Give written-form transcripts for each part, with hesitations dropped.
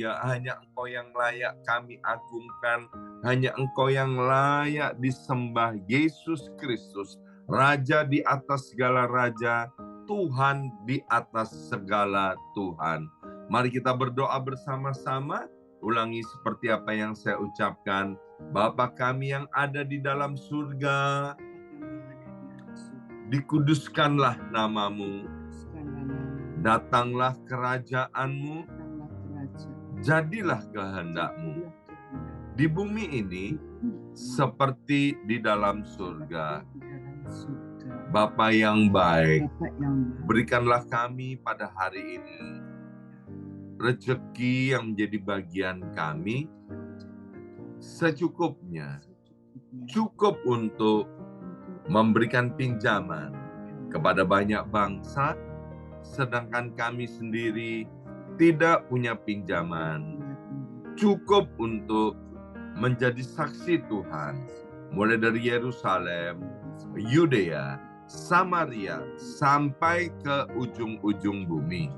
mulia, hanya Engkau yang layak kami agungkan, hanya Engkau yang layak disembah. Yesus Kristus, Raja di atas segala raja, Tuhan di atas segala Tuhan. Mari kita berdoa bersama-sama. Ulangi seperti apa yang saya ucapkan. Bapa kami yang ada di dalam surga, dikuduskanlah namamu, datanglah kerajaan-mu, jadilah kehendak-mu di bumi ini seperti di dalam surga. Bapa yang baik, berikanlah kami pada hari ini rezeki yang menjadi bagian kami secukupnya, cukup untuk memberikan pinjaman kepada banyak bangsa, sedangkan kami sendiri tidak punya pinjaman. Cukup untuk menjadi saksi Tuhan, mulai dari Yerusalem, Yudea, Samaria, sampai ke ujung-ujung bumi.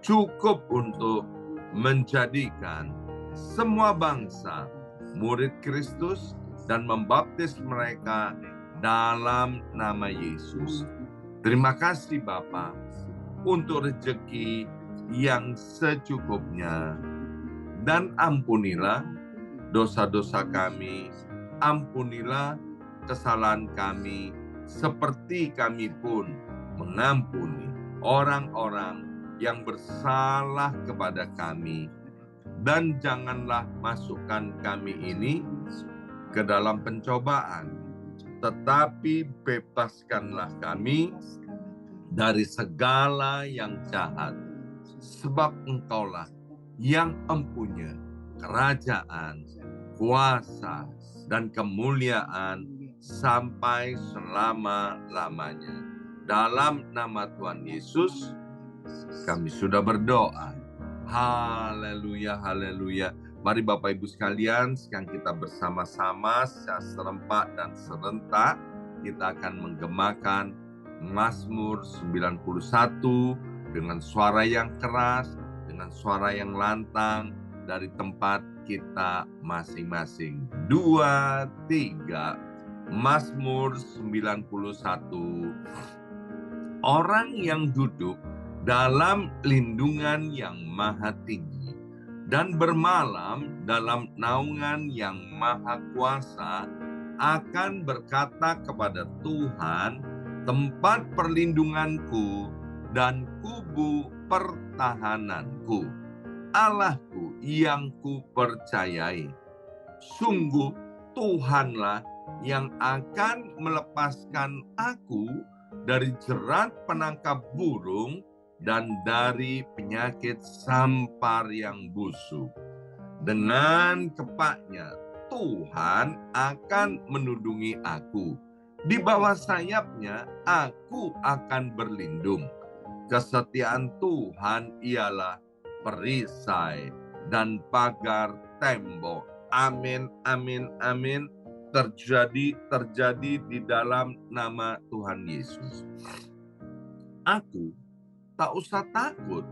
Cukup untuk menjadikan semua bangsa murid Kristus dan membaptis mereka dalam nama Yesus. Terima kasih Bapa untuk rezeki yang secukupnya. Dan ampunilah dosa-dosa kami, ampunilah kesalahan kami, seperti kami pun mengampuni orang-orang yang bersalah kepada kami. Dan janganlah masukkan kami ini ke dalam pencobaan, tetapi bebaskanlah kami dari segala yang jahat. Sebab Engkaulah yang empunya kerajaan, kuasa, dan kemuliaan sampai selama-lamanya. Dalam nama Tuhan Yesus, kami sudah berdoa. Haleluya, haleluya. Mari Bapak Ibu sekalian, sekarang kita bersama-sama secara serempak dan serentak, kita akan menggemakan Mazmur 91 dengan suara yang keras, dengan suara yang lantang, dari tempat kita masing-masing. 2, 3, Mazmur 91. Orang yang duduk dalam lindungan yang maha tinggi dan bermalam dalam naungan yang maha kuasa akan berkata kepada Tuhan, tempat perlindunganku dan kubu pertahananku, Allahku yang kupercayai. Sungguh Tuhanlah yang akan melepaskan aku dari jerat penangkap burung dan dari penyakit sampar yang busuk. Dengan kepaknya Tuhan akan menundungi aku. Di bawah sayapnya aku akan berlindung. Kesetiaan Tuhan ialah perisai dan pagar tembok. Amin, amin, amin. Terjadi di dalam nama Tuhan Yesus. Aku tak usah takut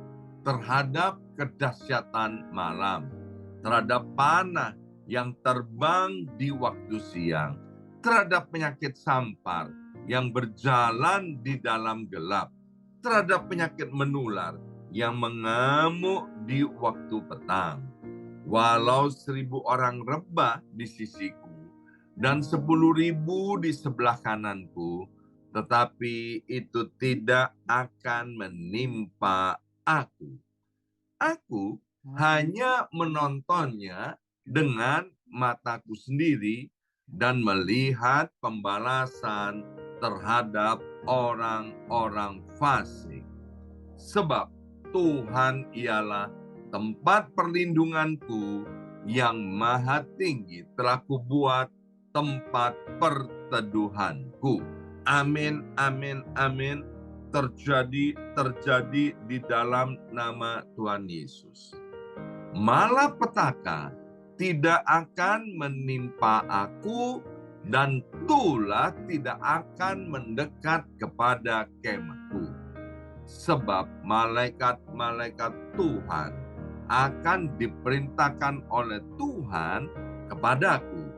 terhadap kedahsyatan malam, terhadap panah yang terbang di waktu siang, terhadap penyakit sampar yang berjalan di dalam gelap, terhadap penyakit menular yang mengamuk di waktu petang. Walau 1.000 orang rebah di sisiku dan 10.000 di sebelah kananku, tetapi itu tidak akan menimpa aku. Aku hanya menontonnya dengan mataku sendiri dan melihat pembalasan terhadap orang-orang fasik. Sebab Tuhan ialah tempat perlindunganku, yang maha tinggi telah kubuat tempat perteduhanku. Amin, amin, amin. Terjadi di dalam nama Tuhan Yesus. Malapetaka tidak akan menimpa aku, dan tulah tidak akan mendekat kepada kemahku. Sebab malaikat-malaikat Tuhan akan diperintahkan oleh Tuhan kepadaku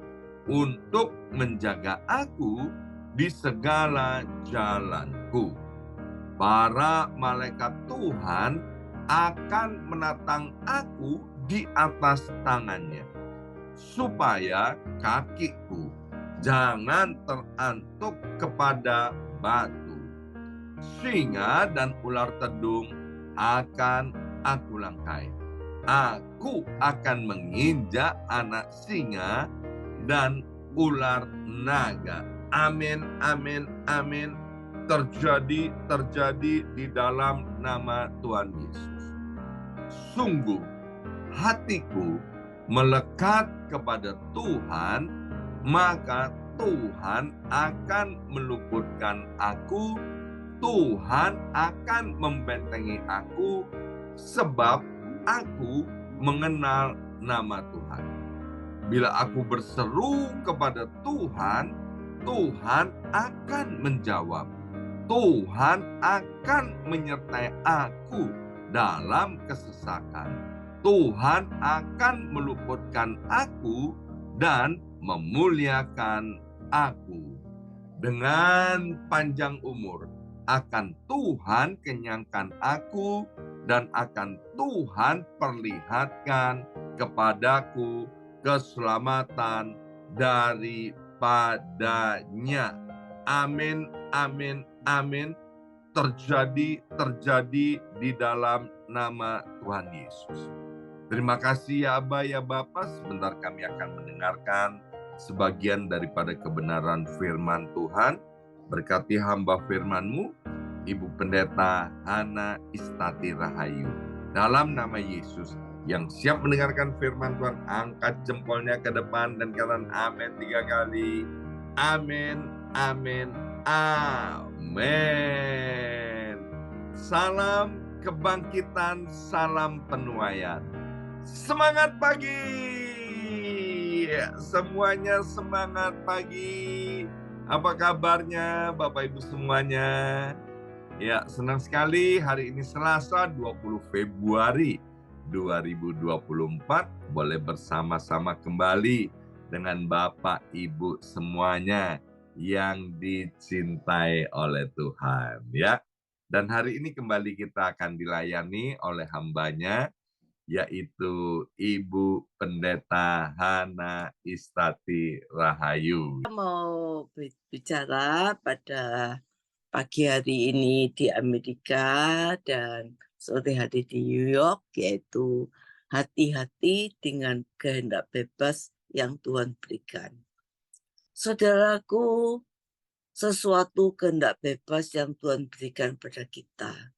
untuk menjaga aku di segala jalanku. Para malaikat Tuhan akan menatang aku di atas tangannya, supaya kakiku jangan terantuk kepada batu. Singa dan ular tedung akan aku langkai. Aku akan menginjak anak singa dan ular naga. Amin, amin, amin. Terjadi di dalam nama Tuhan Yesus. Sungguh hatiku melekat kepada Tuhan, maka Tuhan akan meluputkan aku, Tuhan akan membentengi aku, sebab aku mengenal nama Tuhan. Bila aku berseru kepada Tuhan, Tuhan akan menjawab. Tuhan akan menyertai aku dalam kesesakan. Tuhan akan meluputkan aku dan memuliakan aku. Dengan panjang umur akan Tuhan kenyangkan aku, dan akan Tuhan perlihatkan kepadaku keselamatan daripadanya. Amin, amin, amin. Terjadi di dalam nama Tuhan Yesus. Terima kasih ya Aba, ya Bapa. Sebentar kami akan mendengarkan sebagian daripada kebenaran firman Tuhan. Berkati hamba firman-Mu, Ibu Pendeta Hana Istati Rahayu. Dalam nama Yesus, yang siap mendengarkan firman Tuhan, angkat jempolnya ke depan dan katakan amin 3 kali. Amin, amin, amin. Salam kebangkitan, salam penuaian. Semangat pagi. Semuanya semangat pagi. Apa kabarnya Bapak Ibu semuanya? Ya, senang sekali hari ini Selasa 20 Februari 2024 boleh bersama-sama kembali dengan Bapak Ibu semuanya yang dicintai oleh Tuhan, ya. Dan hari ini kembali kita akan dilayani oleh hambanya, yaitu Ibu Pendeta Hana Istati Rahayu. Saya mau bicara pada pagi hari ini di Amerika dan sore hari di New York, yaitu hati-hati dengan kehendak bebas yang Tuhan berikan. Saudaraku, sesuatu kehendak bebas yang Tuhan berikan pada kita,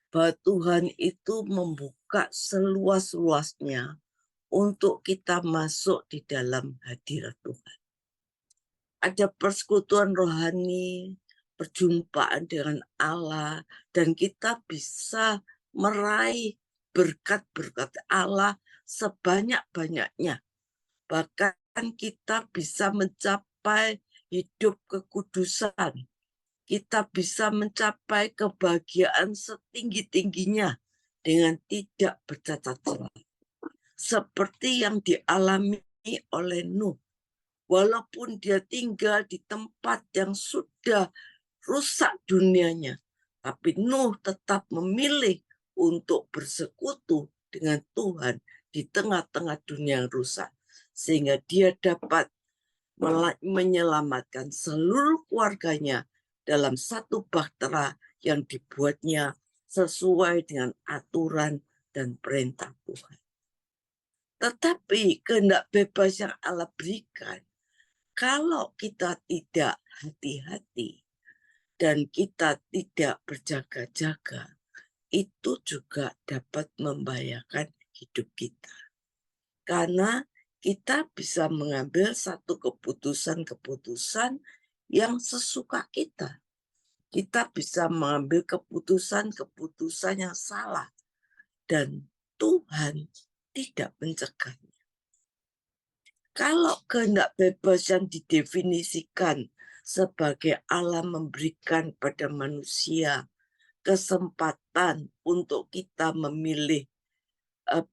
bahwa Tuhan itu membuka seluas-luasnya untuk kita masuk di dalam hadirat Tuhan. Ada persekutuan rohani, perjumpaan dengan Allah, dan kita bisa meraih berkat-berkat Allah sebanyak-banyaknya. Bahkan kita bisa mencapai hidup kekudusan. Kita bisa mencapai kebahagiaan setinggi-tingginya dengan tidak bercacat celah. Seperti yang dialami oleh Nuh. Walaupun dia tinggal di tempat yang sudah rusak dunianya, tapi Nuh tetap memilih untuk bersekutu dengan Tuhan di tengah-tengah dunia yang rusak, sehingga dia dapat menyelamatkan seluruh keluarganya dalam satu bahtera yang dibuatnya sesuai dengan aturan dan perintah Tuhan. Tetapi kehendak bebas yang Allah berikan, kalau kita tidak hati-hati dan kita tidak berjaga-jaga, itu juga dapat membahayakan hidup kita. Karena kita bisa mengambil satu keputusan-keputusan yang sesuka kita. Kita bisa mengambil keputusan-keputusan yang salah. Dan Tuhan tidak mencegahnya. Kalau kehendak bebas yang didefinisikan sebagai Allah memberikan pada manusia kesempatan untuk kita memilih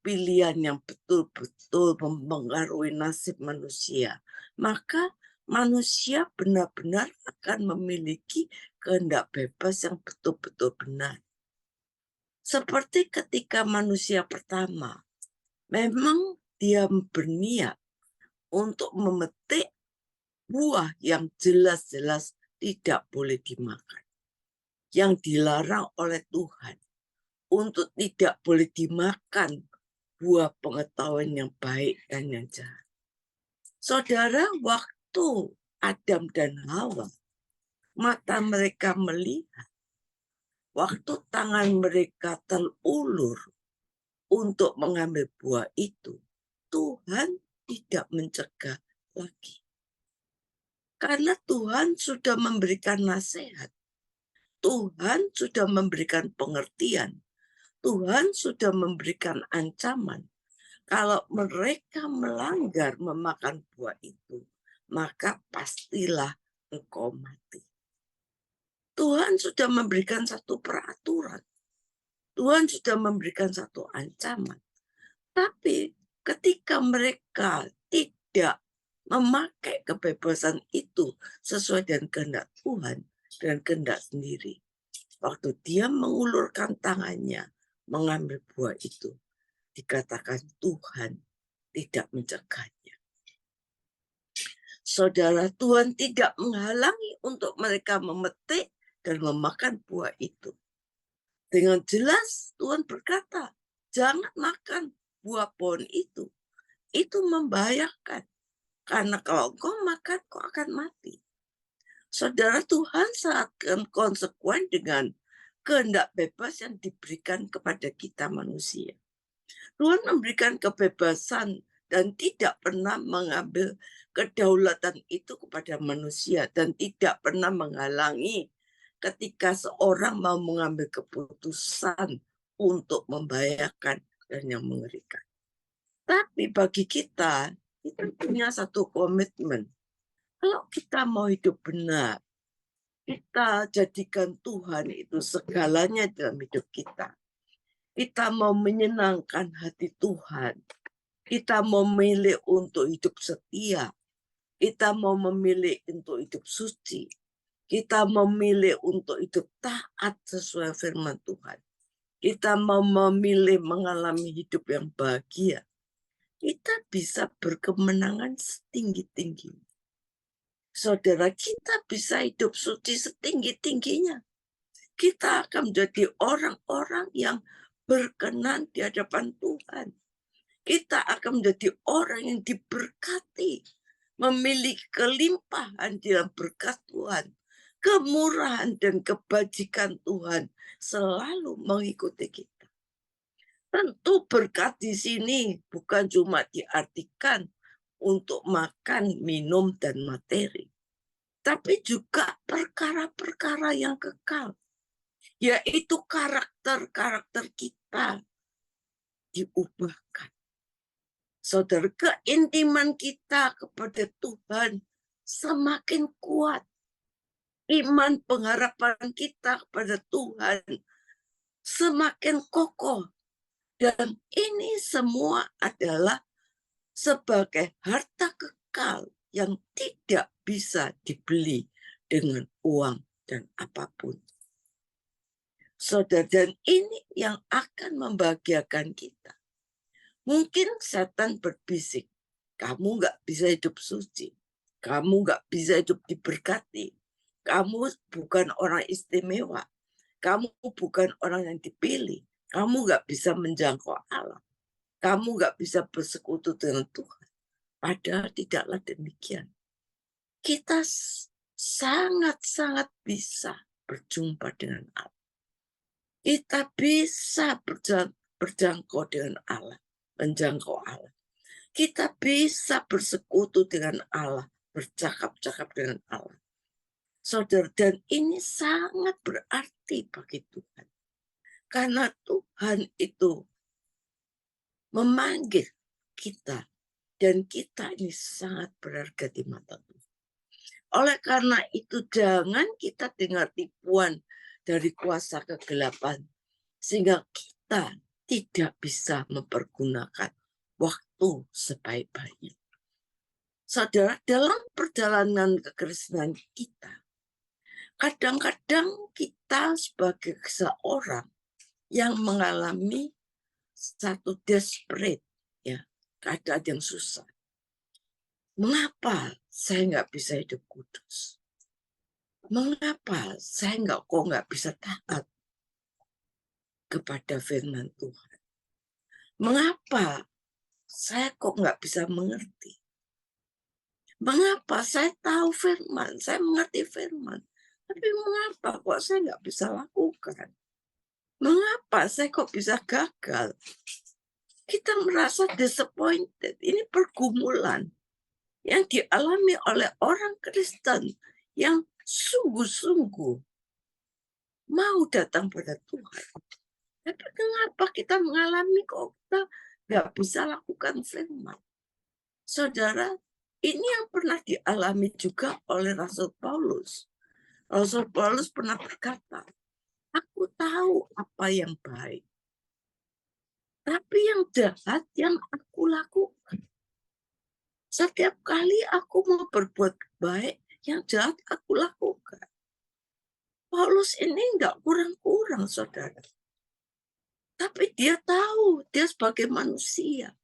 pilihan yang betul-betul mempengaruhi nasib manusia, maka manusia benar-benar akan memiliki kehendak bebas yang betul-betul benar. Seperti ketika manusia pertama, memang dia berniat untuk memetik buah yang jelas-jelas tidak boleh dimakan, yang dilarang oleh Tuhan, untuk tidak boleh dimakan buah pengetahuan yang baik dan yang jahat. Saudara, waktu Adam dan Hawa, mata mereka melihat, waktu tangan mereka terulur untuk mengambil buah itu, Tuhan tidak mencegah lagi. Karena Tuhan sudah memberikan nasihat, Tuhan sudah memberikan pengertian, Tuhan sudah memberikan ancaman. Kalau mereka melanggar memakan buah itu, maka pastilah engkau mati. Tuhan sudah memberikan satu peraturan. Tuhan sudah memberikan satu ancaman. Tapi ketika mereka tidak memakai kebebasan itu sesuai dengan kehendak Tuhan dan kehendak sendiri, waktu dia mengulurkan tangannya mengambil buah itu, dikatakan Tuhan tidak mencegahnya. Saudara, Tuhan tidak menghalangi untuk mereka memetik dan memakan buah itu. Dengan jelas Tuhan berkata, jangan makan buah pohon itu. Itu membahayakan. Karena kalau kau makan, kau akan mati. Saudara, Tuhan sangat konsekuen dengan kehendak bebas yang diberikan kepada kita manusia. Tuhan memberikan kebebasan dan tidak pernah mengambil kedaulatan itu kepada manusia dan tidak pernah menghalangi ketika seorang mau mengambil keputusan untuk membahayakan dan yang mengerikan. Tapi bagi kita punya satu komitmen. Kalau kita mau hidup benar, kita jadikan Tuhan itu segalanya dalam hidup kita. Kita mau menyenangkan hati Tuhan. Kita mau memilih untuk hidup setia. Kita mau memilih untuk hidup suci. Kita memilih untuk hidup taat sesuai firman Tuhan. Kita mau memilih mengalami hidup yang bahagia. Kita bisa berkemenangan setinggi-tingginya. Saudara, kita bisa hidup suci setinggi-tingginya. Kita akan menjadi orang-orang yang berkenan di hadapan Tuhan. Kita akan menjadi orang yang diberkati, memiliki kelimpahan dalam berkat Tuhan. Kemurahan dan kebajikan Tuhan selalu mengikuti kita. Tentu berkat di sini bukan cuma diartikan untuk makan, minum, dan materi. Tapi juga perkara-perkara yang kekal. Yaitu karakter-karakter kita diubahkan. Saudara, keintiman kita kepada Tuhan semakin kuat. Iman pengharapan kita kepada Tuhan semakin kokoh. Dan ini semua adalah sebagai harta kekal yang tidak bisa dibeli dengan uang dan apapun. Saudara, dan ini yang akan membahagiakan kita. Mungkin setan berbisik, kamu nggak bisa hidup suci, kamu nggak bisa hidup diberkati, kamu bukan orang istimewa, kamu bukan orang yang dipilih, kamu nggak bisa menjangkau Allah, kamu nggak bisa bersekutu dengan Tuhan. Padahal tidaklah demikian. Kita sangat-sangat bisa berjumpa dengan Allah. Kita bisa berjangkau dengan Allah, menjangkau Allah. Kita bisa bersekutu dengan Allah, bercakap-cakap dengan Allah. Saudara, dan ini sangat berarti bagi Tuhan. Karena Tuhan itu memanggil kita, dan kita ini sangat berharga di mata Tuhan. Oleh karena itu, jangan kita dengar tipuan dari kuasa kegelapan, sehingga kita tidak bisa mempergunakan waktu sebaik-baiknya. Saudara, dalam perjalanan kekristenan kita, kadang-kadang kita sebagai seorang yang mengalami satu desperate, ya, keadaan yang susah. Mengapa saya nggak bisa hidup kudus? Mengapa saya nggak bisa taat kepada firman Tuhan? Mengapa saya kok nggak bisa mengerti? Mengapa saya tahu firman, saya mengerti firman, tapi mengapa kok saya nggak bisa lakukan? Mengapa saya kok bisa gagal? Kita merasa disappointed. Ini pergumulan yang dialami oleh orang Kristen yang sungguh-sungguh mau datang pada Tuhan. Tapi kenapa kita mengalami kok kita nggak bisa lakukan firman? Saudara, ini yang pernah dialami juga oleh Rasul Paulus. Rasul Paulus pernah berkata, aku tahu apa yang baik, tapi yang jahat yang aku lakukan. Setiap kali aku mau berbuat baik, yang jahat aku lakukan. Paulus ini nggak kurang-kurang, saudara. Tapi dia tahu, dia sebagai manusia.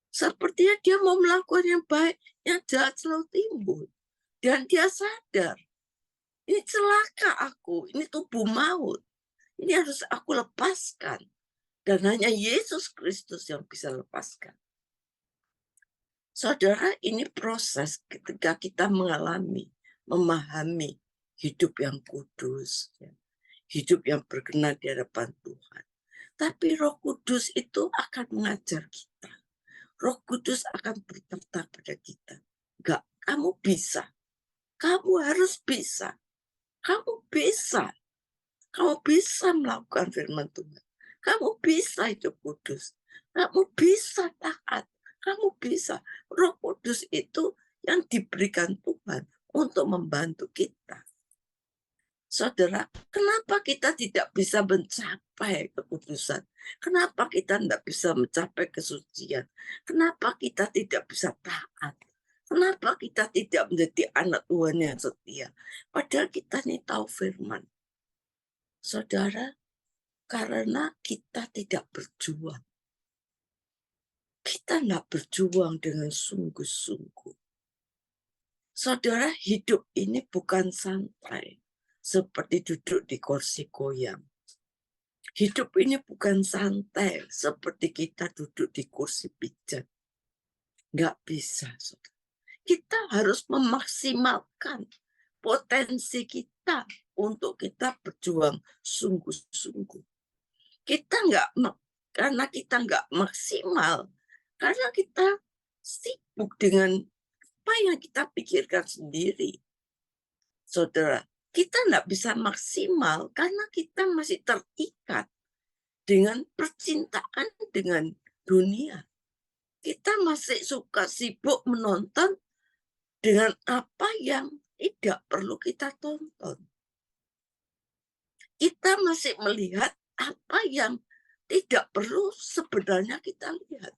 Sepertinya dia mau melakukan yang baik, yang jahat selalu timbul. Dan dia sadar, ini celaka aku, ini tubuh maut. Ini harus aku lepaskan. Dan hanya Yesus Kristus yang bisa lepaskan. Saudara, ini proses ketika kita mengalami, memahami hidup yang kudus. Hidup yang berkenan di hadapan Tuhan. Tapi Roh Kudus itu akan mengajar kita. Roh Kudus akan berkata pada kita, enggak, kamu bisa. Kamu harus bisa. Kamu bisa. Kamu bisa melakukan firman Tuhan. Kamu bisa hidup kudus. Kamu bisa taat. Kamu bisa. Roh Kudus itu yang diberikan Tuhan untuk membantu kita. Saudara, kenapa kita tidak bisa mencapai kekudusan? Kenapa kita tidak bisa mencapai kesucian? Kenapa kita tidak bisa taat? Kenapa kita tidak menjadi anak Tuhan yang setia? Padahal kita ini tahu firman. Saudara, karena kita tidak berjuang. Kita tidak berjuang dengan sungguh-sungguh. Saudara, hidup ini bukan santai. Seperti duduk di kursi goyang. Hidup ini bukan santai seperti kita duduk di kursi pijat. Nggak bisa, saudara. Kita harus memaksimalkan potensi kita untuk kita berjuang sungguh-sungguh. Karena kita nggak maksimal, karena kita sibuk dengan apa yang kita pikirkan sendiri. Saudara, kita nggak bisa maksimal karena kita masih terikat dengan percintaan dengan dunia. Kita masih suka sibuk menonton dengan apa yang tidak perlu kita tonton. Kita masih melihat apa yang tidak perlu sebenarnya kita lihat.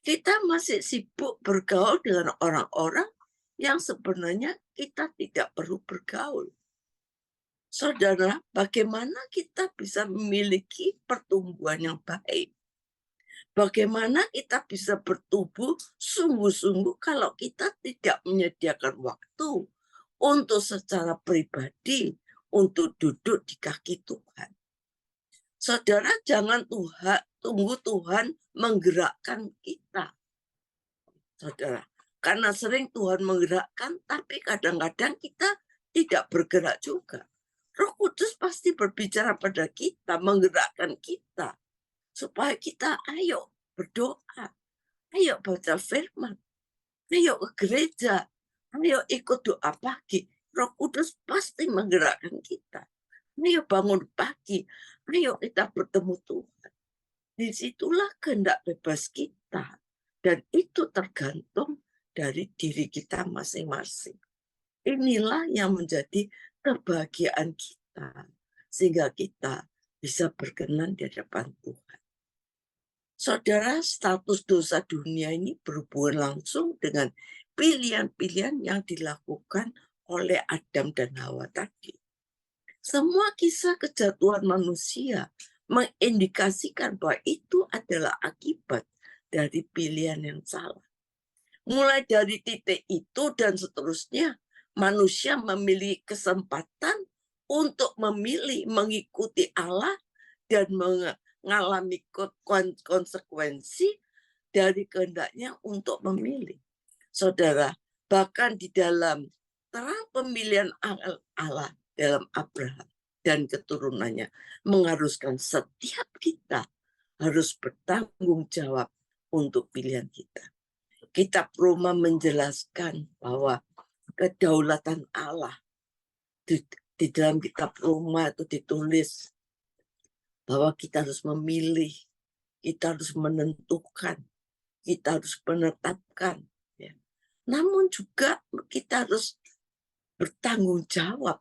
Kita masih sibuk bergaul dengan orang-orang yang sebenarnya kita tidak perlu bergaul. Saudara, bagaimana kita bisa memiliki pertumbuhan yang baik? Bagaimana kita bisa bertumbuh sungguh-sungguh kalau kita tidak menyediakan waktu untuk secara pribadi, untuk duduk di kaki Tuhan? Saudara, jangan tunggu Tuhan menggerakkan kita. Saudara, karena sering Tuhan menggerakkan, tapi kadang-kadang kita tidak bergerak juga. Roh Kudus pasti berbicara pada kita, menggerakkan kita. Supaya kita ayo berdoa, ayo baca firman, ayo ke gereja, ayo ikut doa pagi. Roh Kudus pasti menggerakkan kita. Ayo bangun pagi, ayo kita bertemu Tuhan. Disitulah kehendak bebas kita. Dan itu tergantung dari diri kita masing-masing. Inilah yang menjadi kebahagiaan kita. Sehingga kita bisa berkenan di hadapan Tuhan. Saudara, status dosa dunia ini berhubungan langsung dengan pilihan-pilihan yang dilakukan oleh Adam dan Hawa tadi. Semua kisah kejatuhan manusia mengindikasikan bahwa itu adalah akibat dari pilihan yang salah. Mulai dari titik itu dan seterusnya, manusia memiliki kesempatan untuk memilih mengikuti Allah dan mengalami konsekuensi dari kehendaknya untuk memilih. Saudara, bahkan di dalam terang pemilihan Allah dalam Abraham dan keturunannya mengharuskan setiap kita harus bertanggung jawab untuk pilihan kita. Kitab Roma menjelaskan bahwa kedaulatan Allah di dalam kitab Roma itu ditulis bahwa kita harus memilih, kita harus menentukan, kita harus menetapkan. Ya. Namun juga kita harus bertanggung jawab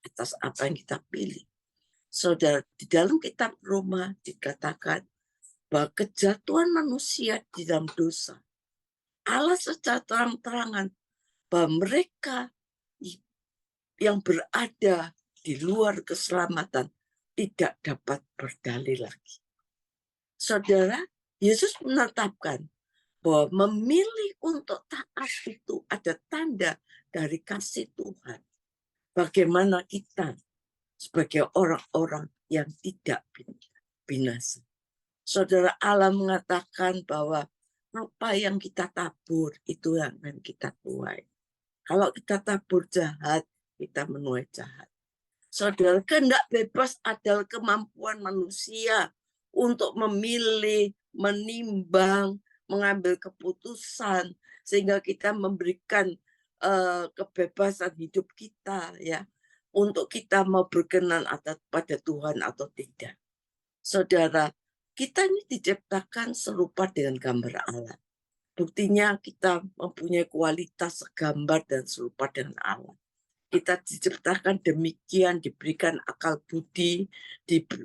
atas apa yang kita pilih. Saudara, di dalam kitab Roma dikatakan bahwa kejatuhan manusia di dalam dosa, Allah secara terang-terangan bahwa mereka yang berada di luar keselamatan tidak dapat berdalih lagi. Saudara, Yesus menetapkan bahwa memilih untuk taat itu ada tanda dari kasih Tuhan. Bagaimana kita sebagai orang-orang yang tidak binasa. Saudara, Allah mengatakan bahwa apa yang kita tabur itu yang akan kita tuai. Kalau kita tabur jahat, kita menuai jahat. Saudara, kehendak bebas adalah kemampuan manusia untuk memilih, menimbang, mengambil keputusan sehingga kita memberikan kebebasan hidup kita, ya, untuk kita mau berkenan pada Tuhan atau tidak. Saudara, kita ini diciptakan serupa dengan gambar Allah. Buktinya kita mempunyai kualitas segambar dan serupa dengan Allah. Kita diciptakan demikian, diberikan akal budi,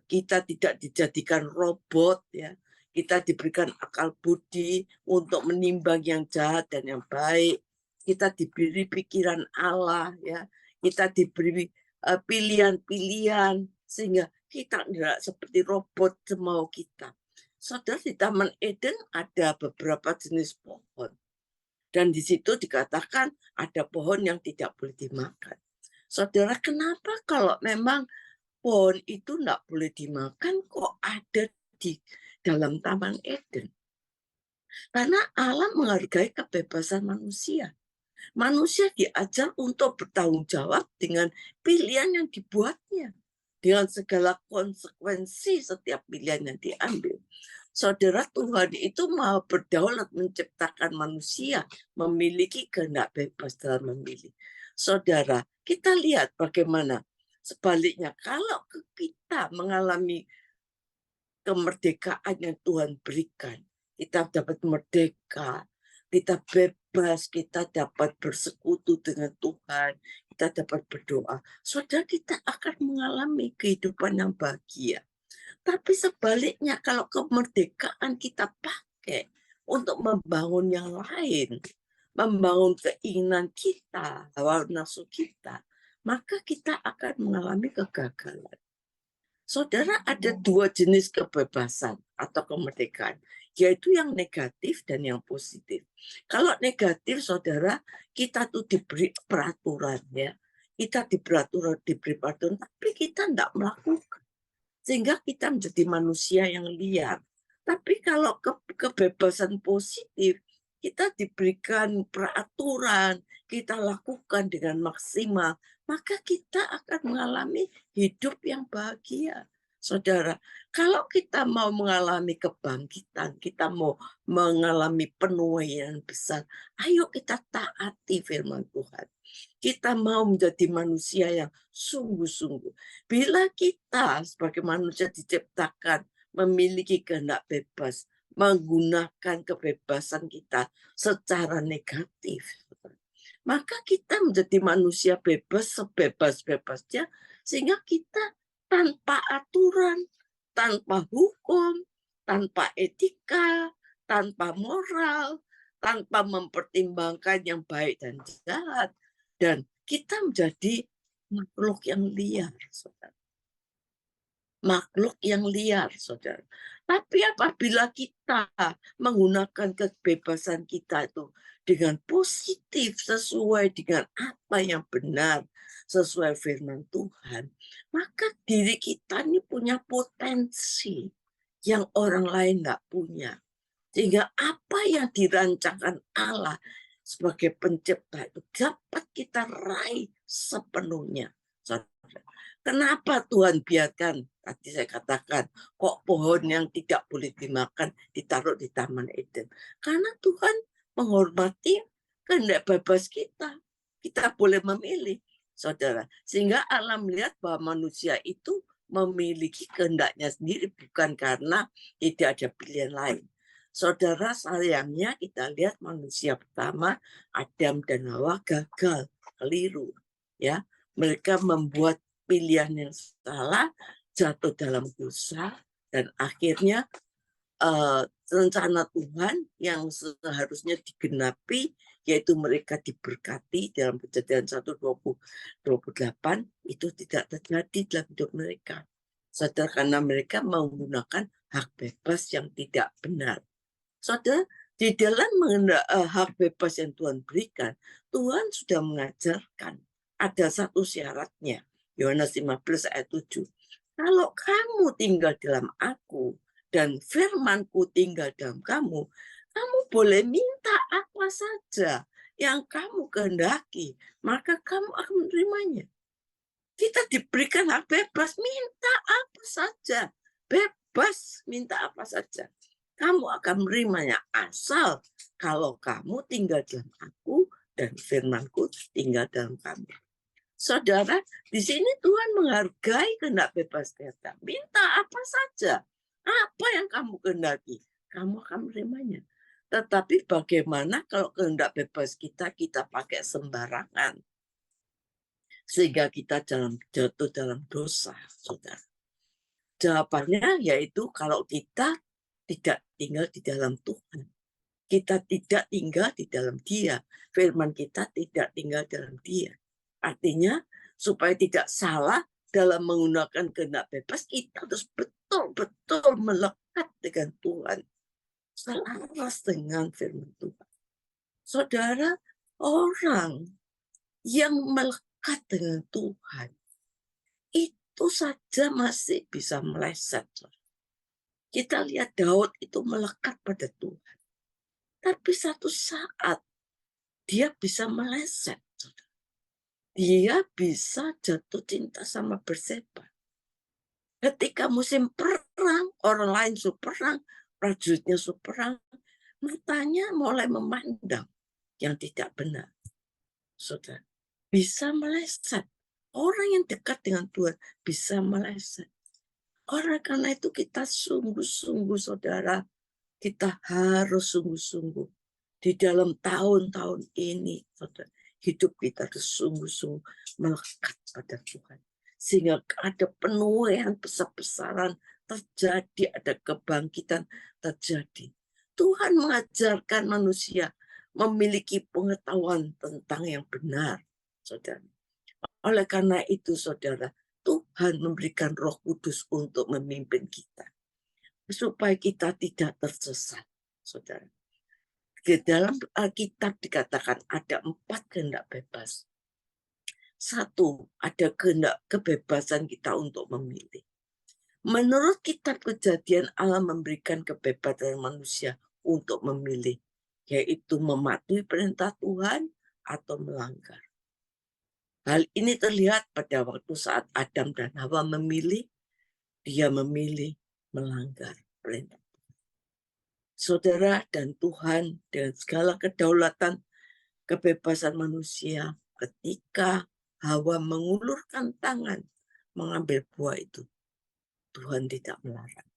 kita tidak dijadikan robot, ya. Kita diberikan akal budi untuk menimbang yang jahat dan yang baik. Kita diberi pikiran Allah, ya. Kita diberi pilihan-pilihan sehingga kita tidak seperti robot semau kita. Saudara, di Taman Eden ada beberapa jenis pohon. Dan di situ dikatakan ada pohon yang tidak boleh dimakan. Saudara, kenapa kalau memang pohon itu tidak boleh dimakan kok ada di dalam Taman Eden? Karena Allah menghargai kebebasan manusia. Manusia diajar untuk bertanggung jawab dengan pilihan yang dibuatnya. Dengan segala konsekuensi setiap pilihan yang diambil. Saudara, Tuhan itu mau berdaulat menciptakan manusia, memiliki kehendak bebas dalam memilih. Saudara, kita lihat bagaimana sebaliknya kalau kita mengalami kemerdekaan yang Tuhan berikan, kita dapat merdeka, kita bebas, kita dapat bersekutu dengan Tuhan, kita dapat berdoa. Saudara, kita akan mengalami kehidupan yang bahagia. Tapi sebaliknya kalau kemerdekaan kita pakai untuk membangun yang lain, membangun keinginan kita, hawa nafsu kita, maka kita akan mengalami kegagalan. Saudara, ada dua jenis kebebasan atau kemerdekaan, yaitu yang negatif dan yang positif. Kalau negatif, saudara, kita tuh diberi peraturan, ya. Kita diberi peraturan, tapi kita tidak melakukan. Sehingga kita menjadi manusia yang liar. Tapi kalau kebebasan positif, kita diberikan peraturan, kita lakukan dengan maksimal, maka kita akan mengalami hidup yang bahagia. Saudara, kalau kita mau mengalami kebangkitan, kita mau mengalami penuaian besar, ayo kita taati firman Tuhan. Kita mau menjadi manusia yang sungguh-sungguh. Bila kita sebagai manusia diciptakan memiliki kehendak bebas, menggunakan kebebasan kita secara negatif, maka kita menjadi manusia bebas sebebas-bebasnya, sehingga kita tanpa aturan, tanpa hukum, tanpa etika, tanpa moral, tanpa mempertimbangkan yang baik dan jahat. Dan kita menjadi makhluk yang liar, saudara. Makhluk yang liar, saudara. Tapi apabila kita menggunakan kebebasan kita itu dengan positif, sesuai dengan apa yang benar, sesuai firman Tuhan, maka diri kita ini punya potensi yang orang lain nggak punya. Sehingga apa yang dirancangkan Allah sebagai pencipta itu dapat kita raih sepenuhnya. Saudara. Kenapa Tuhan biarkan, tadi saya katakan, kok pohon yang tidak boleh dimakan ditaruh di Taman Eden? Karena Tuhan menghormati kehendak bebas kita. Kita boleh memilih, saudara. Sehingga Allah melihat bahwa manusia itu memiliki kehendaknya sendiri, bukan karena tidak ada pilihan lain. Saudara, sayangnya kita lihat manusia pertama, Adam dan Hawa, gagal, keliru. Ya, mereka membuat pilihan yang salah, jatuh dalam dosa, dan akhirnya rencana Tuhan yang seharusnya digenapi, yaitu mereka diberkati dalam Kejadian 1:28, itu tidak terjadi dalam hidup mereka. Saudara, karena mereka menggunakan hak bebas yang tidak benar. Saudara, di dalam hak bebas yang Tuhan berikan, Tuhan sudah mengajarkan ada satu syaratnya. Yohanes 15 ayat 7. Kalau kamu tinggal dalam aku dan firmanku tinggal dalam kamu, kamu boleh minta apa saja yang kamu kehendaki, maka kamu akan menerimanya. Kita diberikan hak bebas, minta apa saja. Bebas, minta apa saja. Kamu akan menerimanya asal kalau kamu tinggal dalam aku dan firmanku tinggal dalam kamu. Saudara, di sini Tuhan menghargai kehendak bebas kita. Minta apa saja. Apa yang kamu kehendaki, kamu akan menerimanya. Tetapi bagaimana kalau kehendak bebas kita pakai sembarangan? Sehingga kita jatuh dalam dosa, saudara. Jawabannya yaitu kalau kita tidak tinggal di dalam Tuhan. Kita tidak tinggal di dalam Dia. Firman kita tidak tinggal dalam Dia. Artinya, supaya tidak salah dalam menggunakan kehendak bebas, kita harus betul-betul melekat dengan Tuhan. Selaras dengan firman Tuhan. Saudara, orang yang melekat dengan Tuhan, itu saja masih bisa meleset. Kita lihat Daud itu melekat pada Tuhan. Tapi satu saat, dia bisa meleset. Dia bisa jatuh cinta sama Batseba. Ketika musim perang, orang lain suruh perang, prajuritnya suruh perang, matanya mulai memandang yang tidak benar. Saudara, bisa meleset. Orang yang dekat dengan Tuhan bisa meleset. Karena itu kita sungguh-sungguh, saudara, kita harus sungguh-sungguh di dalam tahun-tahun ini, saudara. Hidup kita harus sungguh-sungguh melekat pada Tuhan. Sehingga ada penuaian besar-besaran terjadi, ada kebangkitan terjadi. Tuhan mengajarkan manusia memiliki pengetahuan tentang yang benar, saudara. Oleh karena itu, saudara, Tuhan memberikan Roh Kudus untuk memimpin kita. Supaya kita tidak tersesat, saudara. Di dalam Alkitab dikatakan ada 4 kehendak bebas. 1, ada kehendak kebebasan kita untuk memilih. Menurut kitab Kejadian, Allah memberikan kebebasan manusia untuk memilih, yaitu mematuhi perintah Tuhan atau melanggar. Hal ini terlihat pada waktu saat Adam dan Hawa memilih, dia memilih melanggar perintah. Saudara, dan Tuhan dengan segala kedaulatan kebebasan manusia, ketika Hawa mengulurkan tangan mengambil buah itu, Tuhan tidak melarang.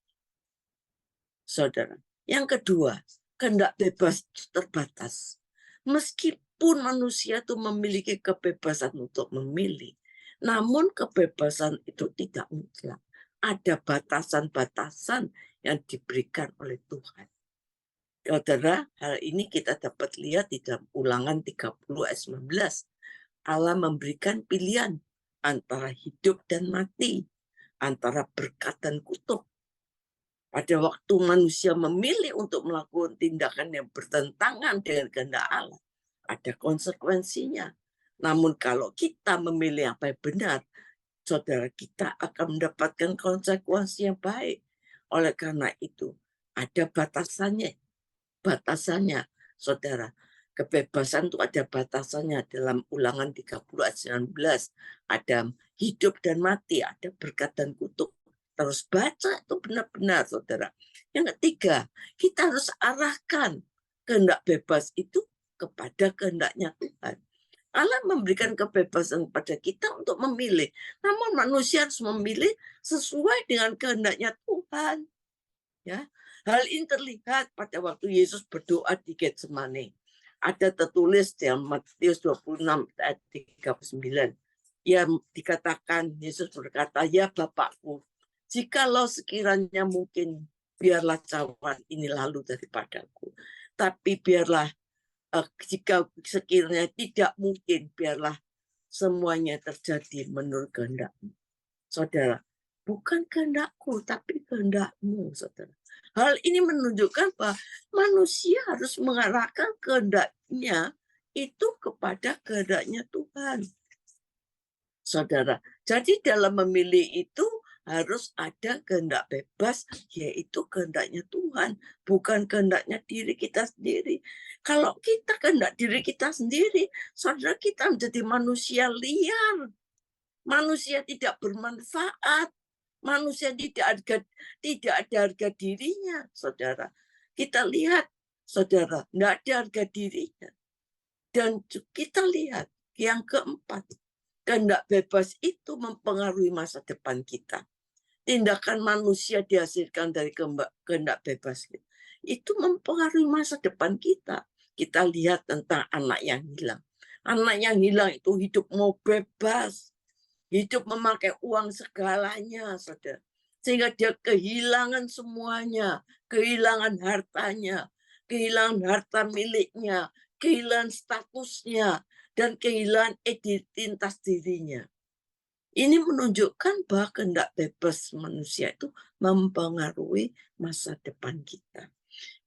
Saudara, yang kedua, kehendak bebas terbatas. Meskipun manusia itu memiliki kebebasan untuk memilih, Namun kebebasan itu tidak mutlak. Ada batasan-batasan yang diberikan oleh Tuhan. Saudara, hal ini kita dapat lihat di dalam Ulangan 30 ayat 19. Allah memberikan pilihan antara hidup dan mati, antara berkat dan kutuk. Pada waktu manusia memilih untuk melakukan tindakan yang bertentangan dengan kehendak Allah, ada konsekuensinya. Namun kalau kita memilih apa yang benar, saudara, kita akan mendapatkan konsekuensi yang baik. Oleh karena itu, ada batasannya. Saudara, kebebasan itu ada batasannya. Dalam Ulangan 30 ayat 19, ada hidup dan mati, ada berkat dan kutuk. Terus baca itu benar-benar, saudara. Yang ketiga, kita harus arahkan kehendak bebas itu kepada kehendaknya Tuhan. Allah memberikan kebebasan kepada kita untuk memilih. Namun manusia harus memilih sesuai dengan kehendaknya Tuhan. Ya, hal ini terlihat pada waktu Yesus berdoa di Getsemani. Ada tertulis dalam Matius 26 ayat 39. Yang dikatakan, Yesus berkata, "Ya Bapakku, jikalau sekiranya mungkin, biarlah cawan ini lalu daripadaku. Tapi biarlah, jika sekiranya tidak mungkin, biarlah semuanya terjadi menurut kehendak-Mu." Saudara, bukan kehendakku, tapi kehendak-Mu, saudara. Hal ini menunjukkan bahwa manusia harus mengarahkan kehendaknya itu kepada kehendaknya Tuhan. Saudara, jadi dalam memilih itu harus ada kehendak bebas, yaitu kehendaknya Tuhan, bukan kehendaknya diri kita sendiri. Kalau kita kehendak diri kita sendiri, saudara, kita menjadi manusia liar, manusia tidak bermanfaat, manusia tidak ada harga dirinya, saudara. Kita lihat, saudara, tidak ada harga dirinya. Dan kita lihat yang keempat, kehendak bebas itu mempengaruhi masa depan kita. Tindakan manusia dihasilkan dari kehendak bebas itu mempengaruhi masa depan kita. Kita lihat tentang anak yang hilang. Anak yang hilang itu hidup mau bebas, hidup memakai uang segalanya, saudara. Sehingga dia kehilangan semuanya, kehilangan hartanya, kehilangan harta miliknya, kehilangan statusnya, dan kehilangan identitas dirinya. Ini menunjukkan bahwa kehendak bebas manusia itu mempengaruhi masa depan kita.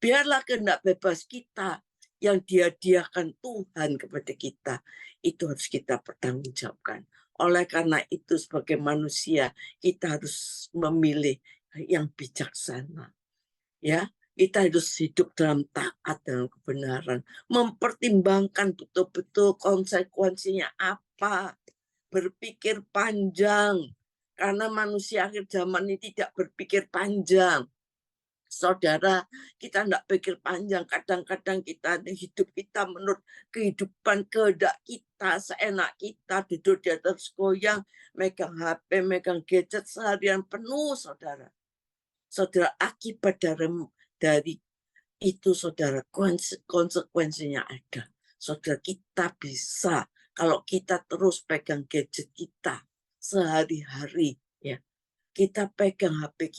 Biarlah kehendak bebas kita yang dihadiahkan Tuhan kepada kita, itu harus kita pertanggungjawabkan. Oleh karena itu, sebagai manusia, kita harus memilih yang bijaksana. Ya, kita harus hidup dalam taat dan kebenaran, mempertimbangkan betul-betul konsekuensinya apa, berpikir panjang, karena manusia akhir zaman ini tidak berpikir panjang. Saudara, kita tidak pikir panjang. Kadang-kadang kita hidup kita menurut kehidupan kehendak kita, seenak kita, duduk di atas goyang, megang HP, megang gadget seharian penuh, saudara. Saudara, akibat dari itu, saudara, konsekuensinya ada. Saudara, kita bisa, kalau kita terus pegang gadget kita sehari-hari, ya, kita pegang HP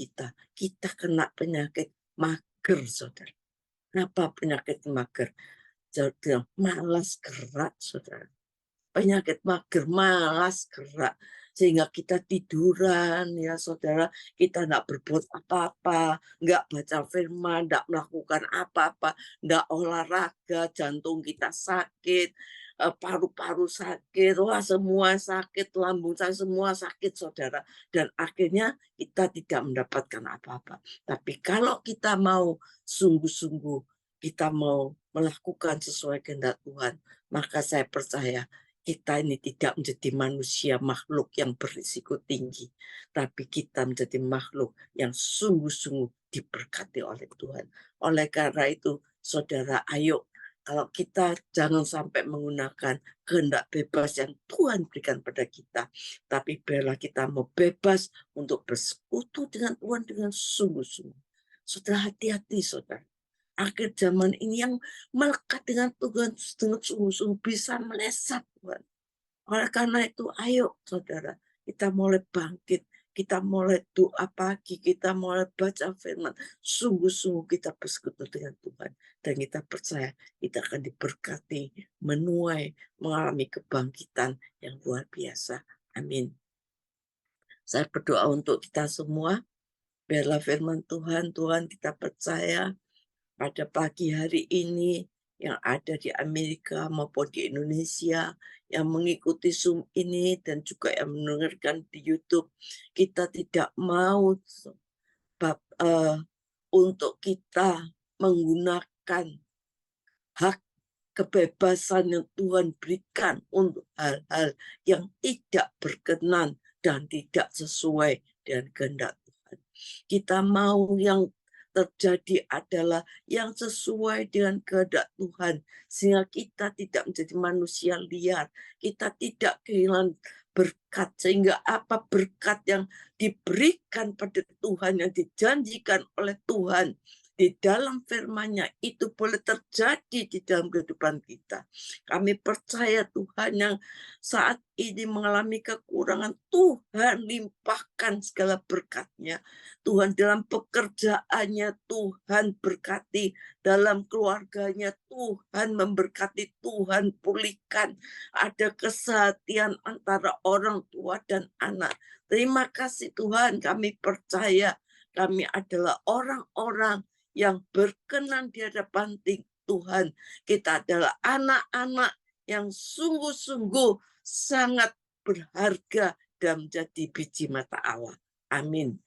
kita kena penyakit mager, saudara. Kenapa penyakit mager? Saudara, malas gerak, saudara. Penyakit mager, malas gerak. Sehingga kita tiduran, ya saudara. Kita enggak berbuat apa-apa, enggak baca firman, enggak melakukan apa-apa, enggak olahraga, jantung kita sakit, paru-paru sakit, wah semua sakit, lambung saya semua sakit, saudara. Dan akhirnya kita tidak mendapatkan apa-apa. Tapi kalau kita mau sungguh-sungguh, kita mau melakukan sesuai kehendak Tuhan, maka saya percaya kita ini tidak menjadi manusia makhluk yang berisiko tinggi, tapi kita menjadi makhluk yang sungguh-sungguh diberkati oleh Tuhan. Oleh karena itu, saudara, ayo, kalau kita jangan sampai menggunakan kehendak bebas yang Tuhan berikan pada kita, tapi biarlah kita mau bebas untuk bersekutu dengan Tuhan dengan sungguh-sungguh. Saudara, hati-hati, saudara. Akhir zaman ini yang melekat dengan Tuhan dengan sungguh-sungguh bisa melesat, Tuhan. Oleh karena itu, ayo saudara, kita mulai bangkit, kita mulai doa pagi, kita mulai baca firman. Sungguh-sungguh kita bersekutu dengan Tuhan. Dan kita percaya kita akan diberkati, menuai, mengalami kebangkitan yang luar biasa. Amin. Saya berdoa untuk kita semua. Biarlah firman Tuhan, kita percaya pada pagi hari ini yang ada di Amerika maupun di Indonesia, yang mengikuti Zoom ini dan juga yang mendengarkan di YouTube, kita tidak mau untuk kita menggunakan hak kebebasan yang Tuhan berikan untuk hal-hal yang tidak berkenan dan tidak sesuai dengan kehendak Tuhan. Kita mau yang terjadi adalah yang sesuai dengan kehendak Tuhan, sehingga kita tidak menjadi manusia liar, kita tidak kehilangan berkat, sehingga apa berkat yang diberikan pada Tuhan, yang dijanjikan oleh Tuhan di dalam firman-Nya itu boleh terjadi di dalam kehidupan kita. Kami percaya Tuhan yang saat ini mengalami kekurangan, Tuhan limpahkan segala berkat-Nya. Tuhan dalam pekerjaannya, Tuhan berkati. Dalam keluarganya, Tuhan memberkati, Tuhan pulihkan. Ada kesehatan antara orang tua dan anak. Terima kasih Tuhan, kami percaya kami adalah orang-orang yang berkenan di hadapan Tuhan. Kita adalah anak-anak yang sungguh-sungguh sangat berharga dan menjadi biji mata Allah. Amin.